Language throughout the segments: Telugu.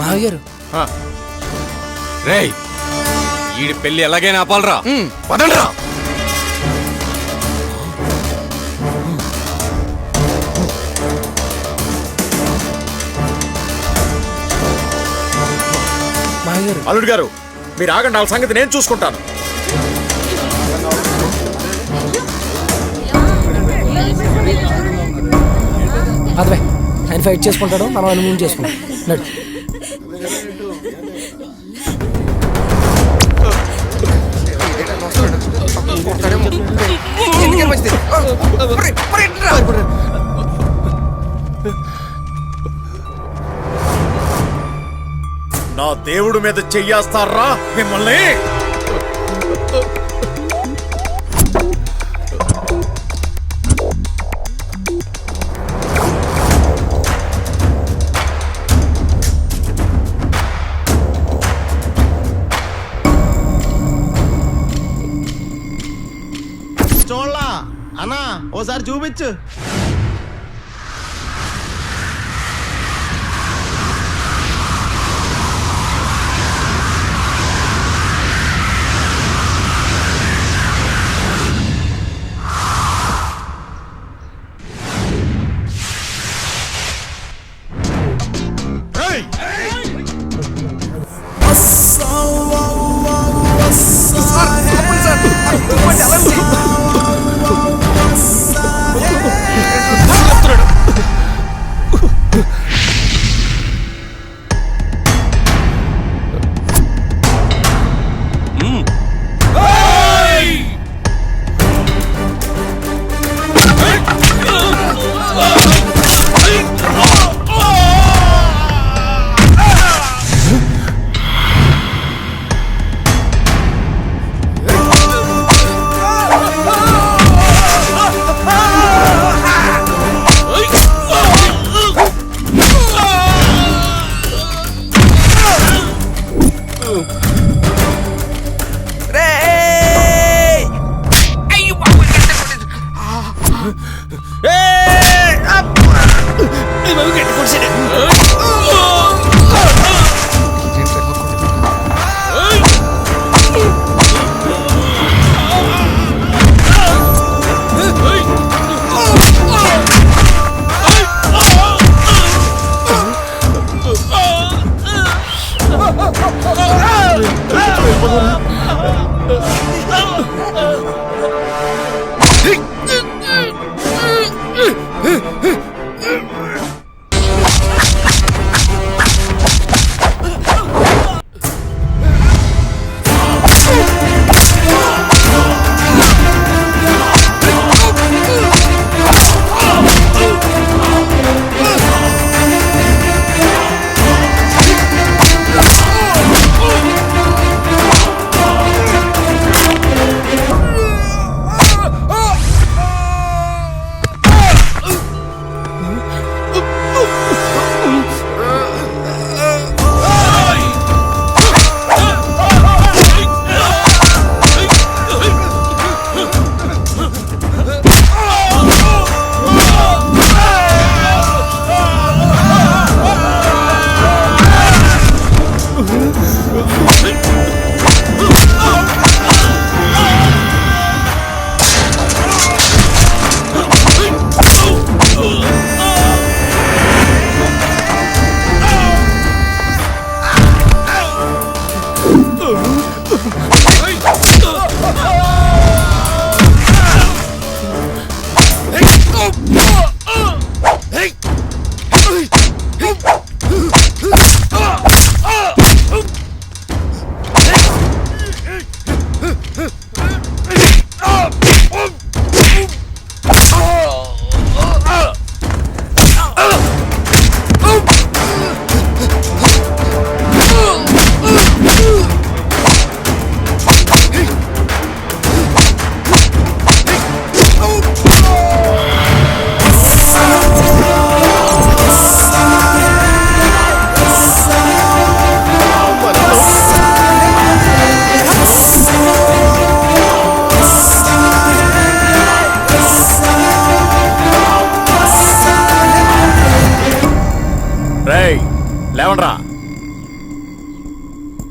మావయ్యారు రేయ్ ఈడి పెళ్లి ఎలాగైనా ఆపాలరా. పదండ్రా. మావయ్యారు అల్లుడు గారు మీరు ఆగండి, వాళ్ళ సంగతి నేను చూసుకుంటాను. అదే ఆయన ఫైట్ చేసుకుంటాడు, మనం ఆయన ముందు చేసుకుంటాం. నడు. నా దేవుడు మీద చెయ్యేస్తారా మిమ్మల్ని? చూడలా అన్నా, ఓసారి చూపించు.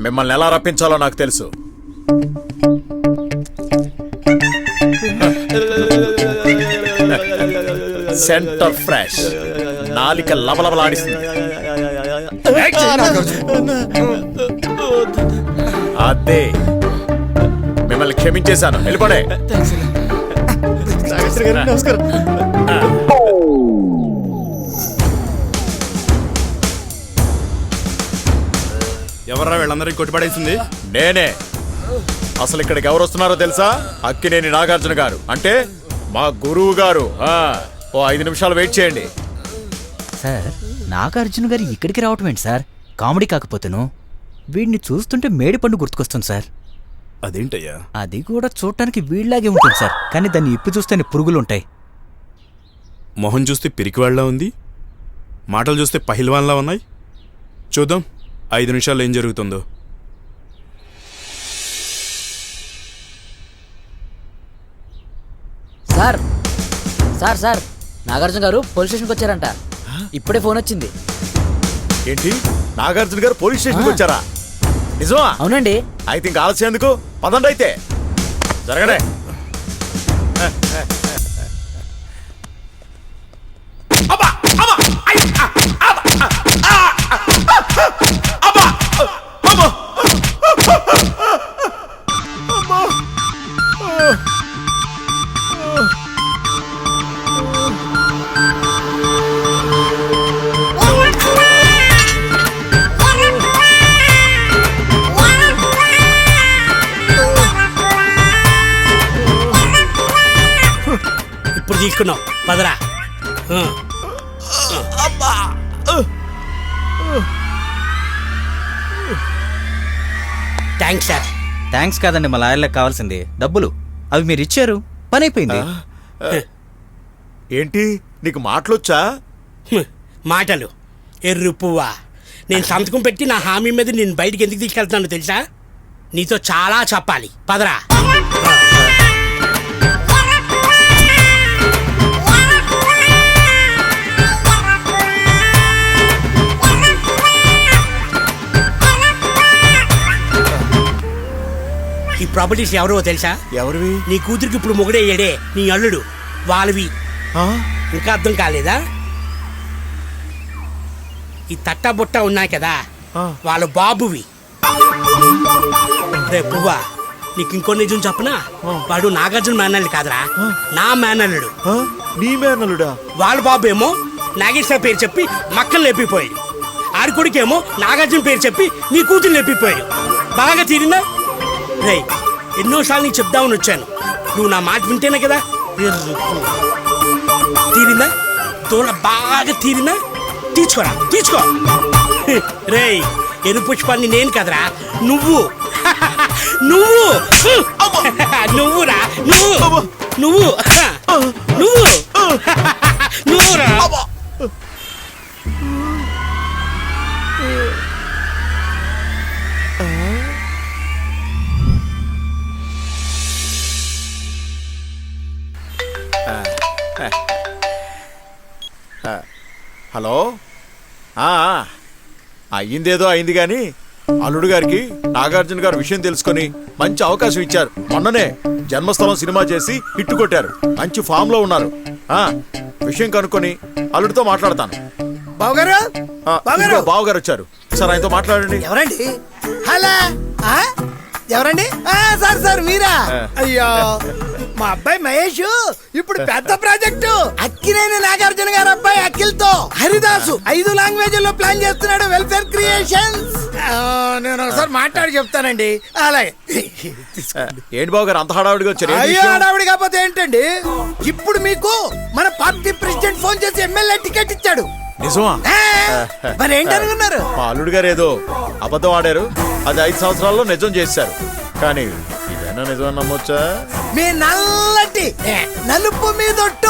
మిమ్మల్ని ఎలా రప్పించాలో నాకు తెలుసు. సెంటర్ ఫ్రెష్, నాలిక లబలబలాడిస్తుంది. అదే మిమ్మల్ని క్షమించేశాను, వెళ్ళిపోడే. నమస్కారం. ఎవర్రా వీళ్ళందరికీ కొట్టిపడేసింది? నేనే. అసలు ఇక్కడికి ఎవరు వస్తున్నారో తెలుసా? అక్కినేని నాగార్జున గారు, అంటే మా గురువు గారు. ఓ 5 నిమిషాలు వెయిట్ చేయండి. సార్, నాగార్జున గారు ఇక్కడికి రావటం ఏంటి సార్? కామెడీ కాకపోతేను వీడిని చూస్తుంటే మేడిపండు గుర్తుకొస్తుంది సార్. అదేంటయ్యా? అది కూడా చూడటానికి వీళ్ళలాగే ఉంటుంది సార్, కానీ దాన్ని ఇప్పు చూస్తేనే పురుగులుంటాయి. మొహం చూస్తే పిరికివాళ్ళ ఉంది, మాటలు చూస్తే పహిల్వాన్లా ఉన్నాయి. చూద్దాం 5 నిమిషాల్లో ఏం జరుగుతుందో. సార్ సార్ సార్ నాగార్జున గారు పోలీస్ స్టేషన్కి వచ్చారంట. ఇప్పుడే ఫోన్ వచ్చింది. ఏంటి, నాగార్జున గారు పోలీస్ స్టేషన్కి వచ్చారా? నిజమా? అవునండి. అయితే ఇంకా ఆలస్యం ఎందుకు? పదండి అయితే, జరగడే. ఇప్పుడు తీసుకున్నావు, పదరా. Thanks sir. థ్యాంక్స్ కాదండి, మా లాయర్లకు కావాల్సింది డబ్బులు. అవి మీరు ఇచ్చారు, పని అయిపోయింది. ఏంటి, నీకు మాటలొచ్చా? మాటలు ఎర్రు పువ్వా. నేను సంతకం పెట్టి నా హామీ మీద నేను బయటికి ఎందుకు తీసుకెళ్తున్నాను తెలుసా? నీతో చాలా చెప్పాలి, పదరా. ఈ ప్రాపర్టీస్ ఎవరో తెలుసా? ఎవరివి? నీ కూతురికి ఇప్పుడు మొగుడే ఏడే, నీ అల్లుడు. వాళ్ళవి. ఇంకా అర్థం కాలేదా? ఈ తట్టా బుట్ట ఉన్నాయి కదా, వాళ్ళ బాబువి. రే పువ్వా, నీకు ఇంకో నిజం చెప్పనా? వాడు నాగార్జున మేనల్లుడు కాదురా, నా మేనల్లుడు. నీ మేనల్లుడా? వాళ్ళ బాబు ఏమో నాగేశ్వర పేరు చెప్పి మక్కలు లేపిపోయాడు. ఆడి కొడుకేమో నాగార్జున పేరు చెప్పి నీ కూతురు లేపిపోయాడు. బాగా తీరిందా? రే, ఎన్నోసార్లు నీకు చెప్దామని వచ్చాను, నువ్వు నా మాట వింటేనే కదా. తీరిందా? తోడ బాగా తీరిందా? తీర్చుకోరా, తీర్చుకో. రే, ఎరు పుష్పాన్ని నేను కదరా, నువ్వు. నువ్వు నువ్వురా, నువ్వు నువ్వు నువ్వు నువ్వురా. హలో. అయ్యిందేదో అయింది గాని అల్లుడు గారికి నాగార్జున గారు విషయం తెలుసుకొని మంచి అవకాశం ఇచ్చారు. మొన్ననే జన్మస్థలం సినిమా చేసి హిట్ కొట్టారు, మంచి ఫామ్ లో ఉన్నారు. విషయం కనుక్కొని అల్లుడితో మాట్లాడతాను. బావగారు వచ్చారు సార్, ఆయనతో మాట్లాడండి. ఎవరండి? హలో, ఎవరండి? సార్ సార్ మీరా? అయ్యో, మా అబ్బాయి మహేష్ ఇప్పుడు పెద్ద ప్రాజెక్టు అక్కినేని నాగార్జున గారు అబ్బాయి అఖిల్ తో హరిదాసు 5 లాంగ్వేజ్ల్లో ప్లాన్ చేస్తున్నాడు. Welfare creations. నేను ఒకసారి మాట్లాడి చెప్తానండి. అలాగే. ఏంటి బావగారు అంత హడావుడిగా వచ్చారు? అయ్యో, హడావుడి కాకపోతే ఏంటండి, ఇప్పుడు మీకు మన పార్టీ ప్రెసిడెంట్ ఫోన్ చేసి ఎమ్మెల్యే టికెట్ ఇచ్చాడు. నిజమా? మరి ఏంటనుకున్నారు? మా అల్లుడు గారు ఏదో అబద్ధం ఆడారు, అది 5 సంవత్సరాల్లో నిజం చేశారు. కానీ ఇదైనా నిజం నమ్మొచ్చా? మీ నల్లటి నలుపు మీదొట్టు